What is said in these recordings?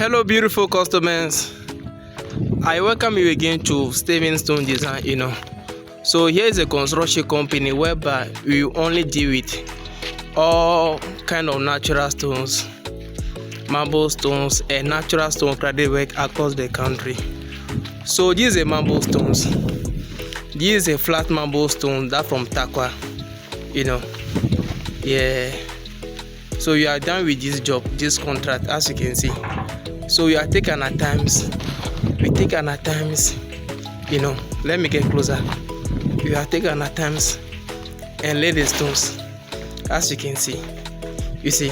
Hello beautiful customers, I welcome you again to Steven Stone Design. So here is a construction company whereby we only deal with all kind of natural stones, marble stones and natural stone cradle work across the country. So this is a marble stones. This is a flat marble stone that from Takwa. Yeah. So you are done with this job, this contract, as you can see. So you are taken at times. We take an at times. Let me get closer. You are taken at times and lay the stones, as you can see. You see,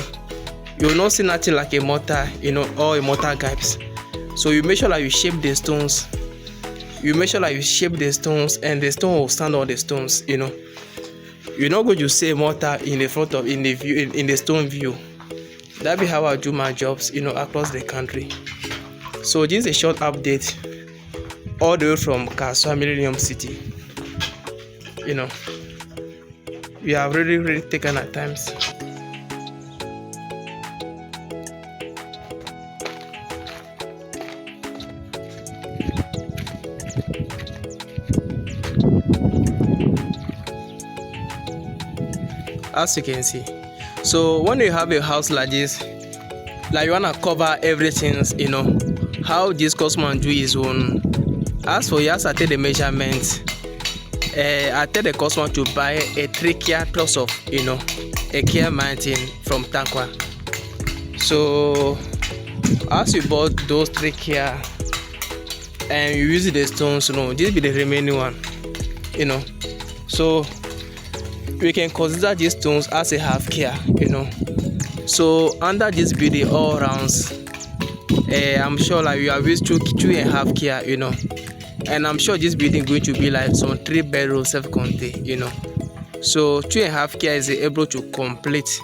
you will not see nothing like a mortar, or a mortar guides. So you make sure that you shape the stones. You make sure that you shape the stones, and the stone will stand on the stones. You're not going to see a mortar in the front of in the stone view. That be how I do my jobs, across the country. So this is a short update, all the way from Kaswa Millennium City. We have really taken our times. As you can see. So when you have a house like this, like you wanna cover everything, how this customer do his own. As for yes, I take the measurements. I tell the customer to buy a 3 Kia plus of a Kia Mountain from Takwa. So as you bought those 3 Kia and you use the stones, this be the remaining one. So we can consider these stones as a half Kia. So under this building all rounds, I'm sure like you have used 2.5 Kia, and I'm sure this building going to be like some 3 bedroom self-contained, So 2.5 Kia is able to complete,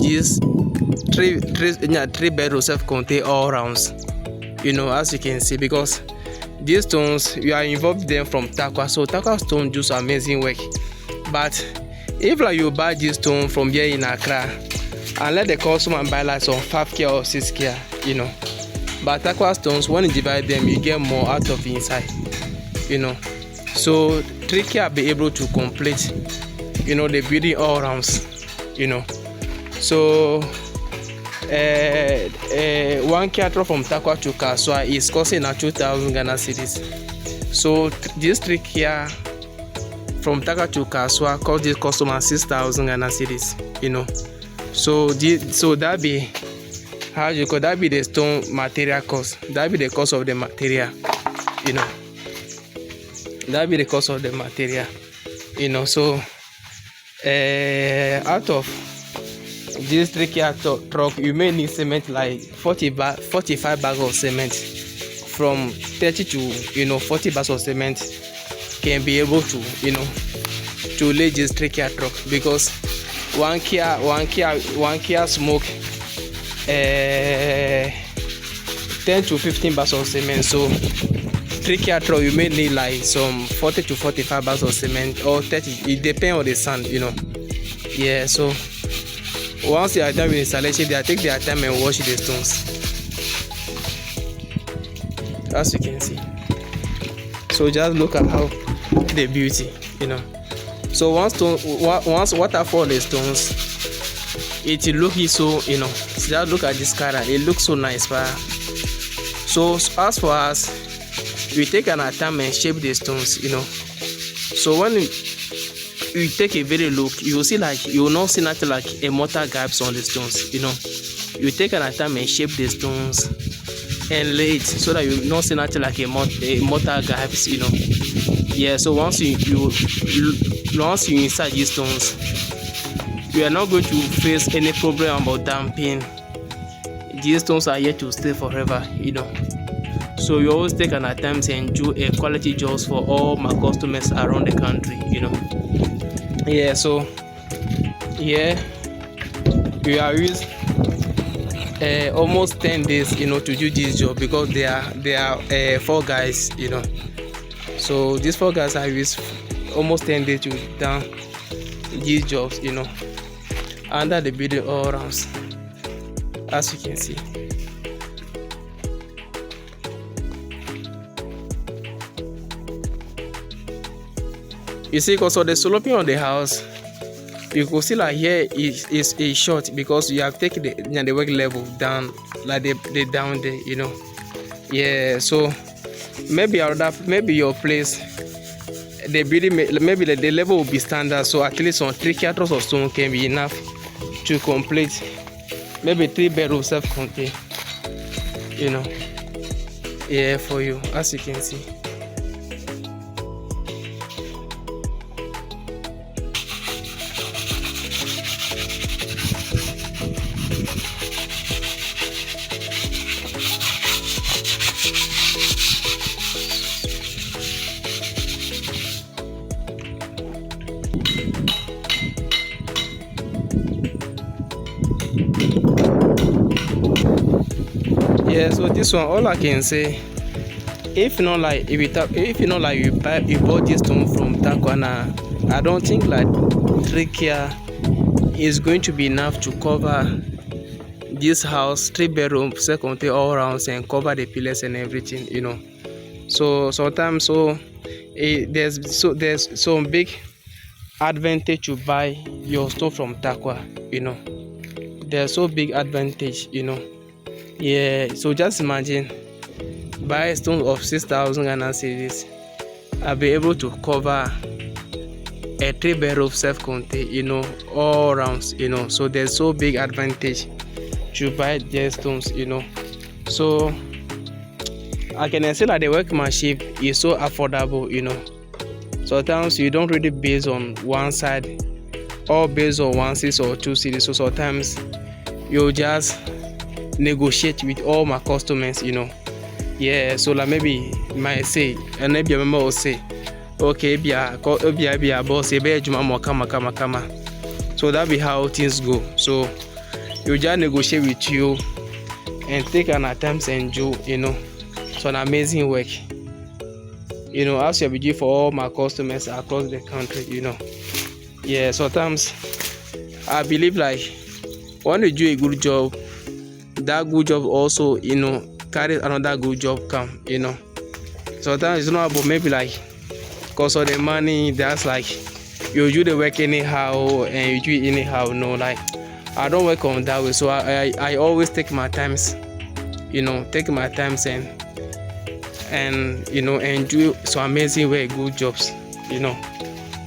this 3 bedroom self-contained all rounds, as you can see, because these stones you are involved them from Takwa. So Takwa stone do some amazing work. But if like you buy this stone from here in Accra and let the customer buy like some 5 Kia or 6 Kia, but Takwa stones, when you divide them, you get more out of the inside, So 3 Kia be able to complete, the building all rounds, So 1 Kia from Takwa to Kaswa is costing 2,000 Ghana cedis. So this 3 Kia from Takwa to Kaswa cost this customer 6,000 Ghana cedis, So that be how you call that be the stone material cost. That be the cost of the material, That be the cost of the material, So out of this 3 Kia truck, you may need cement like 45 bags of cement. From 30 to 40 bags of cement can be able to to lay this 3 Kia truck, because one Kia smoke 10 to 15 bags of cement. So 3 Kia truck you may need like some 40 to 45 bags of cement or 30. It depends on the sand, Yeah. So once they are done with installation, they take their time and wash the stones, as you can see. So just look at how the beauty, So once water fall the stones, it looks so, just look at this color. It looks so nice, but so as for us, we take an time and shape the stones, So when you take a very look, you will see like you will not see nothing like a mortar gaps on the stones, You take an time and shape the stones and lay it so that you not see nothing like a mortar gaps, Yeah. So once you insert these stones, you are not going to face any problem about damping. These stones are here to stay forever, So you always take an attempt and do a quality jobs for all my customers around the country, Yeah. So yeah, we are used almost 10 days, to do this job, because there are 4 guys, So these 4 guys are used almost 10 days to done these jobs, under the building all around, as you can see. You see, because of the sloping on the house, you could see like here is short because you have taken the work level down, like the down there, you know. Yeah, so maybe your place, the building maybe the level will be standard, so at least on 3 kilometers of stone can be enough to complete maybe 3 bedroom self-contained, you know. Yeah, for you, as you can see. Yeah, so this one, all I can say, if not like you bought this stone from Takwana, I don't think like 3K is going to be enough to cover this house, 3 bedroom, second all rounds, and cover the pillars and everything, you know. So sometimes there's some big advantage to buy your stone from Takwa, you know. There's so big advantage, you know. Yeah, so just imagine buy a stone of 6,000 Ghana cedis. I'll be able to cover a 3 bedroom self-contained, you know, all rounds, you know. So there's so big advantage to buy their stones, you know. So I can say that the workmanship is so affordable, you know. Sometimes you don't really base on one side or based on 1 cedi or 2 cedis. So sometimes you just negotiate with all my customers, you know. Yeah, so like maybe might say, and maybe a member will say, okay, be a boss, kama. So that be how things go. So you just negotiate with you and take an attempt and do, you know. So an amazing work, you know, as you do for all my customers across the country, you know. Yeah, sometimes I believe like when you do a good job, that good job also, you know, carry another good job come, you know. Sometimes it's not about maybe like because of the money, that's like you do the work anyhow and you do it anyhow. No, like I don't work on that way. So I always take my times, you know, and you know, and do some amazing way good jobs, you know.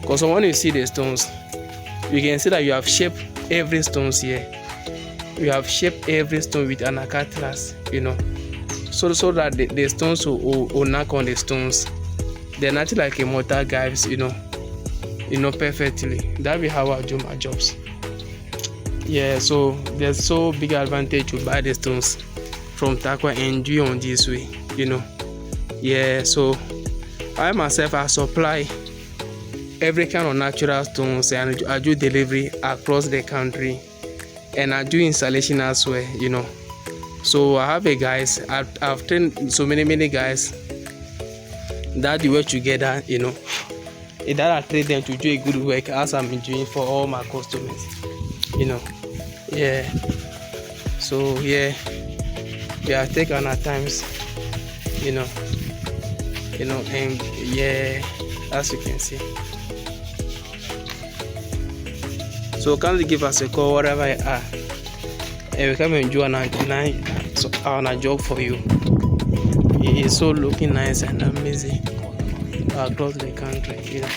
Because when you see the stones, you can see that you have shaped every stones here. You have shaped every stone with an cutlass, you know, so that the stones will knock on the stones. They're not like a mortar guys, you know, perfectly. That be how I do my jobs. Yeah, so there's so big advantage to buy the stones from Takwa and do on this way, you know. Yeah, so I myself I supply every kind of natural stones and I do delivery across the country. And I do installation as well, you know. So I have a guys, I've trained so many guys that we work together, you know. That I train them to do a good work as I'm doing for all my customers, you know. Yeah. So yeah, we are taking our times, you know, and yeah, as you can see. So kindly give us a call wherever you are, and we come and do our job for you. It is so looking nice and amazing across the country, you know.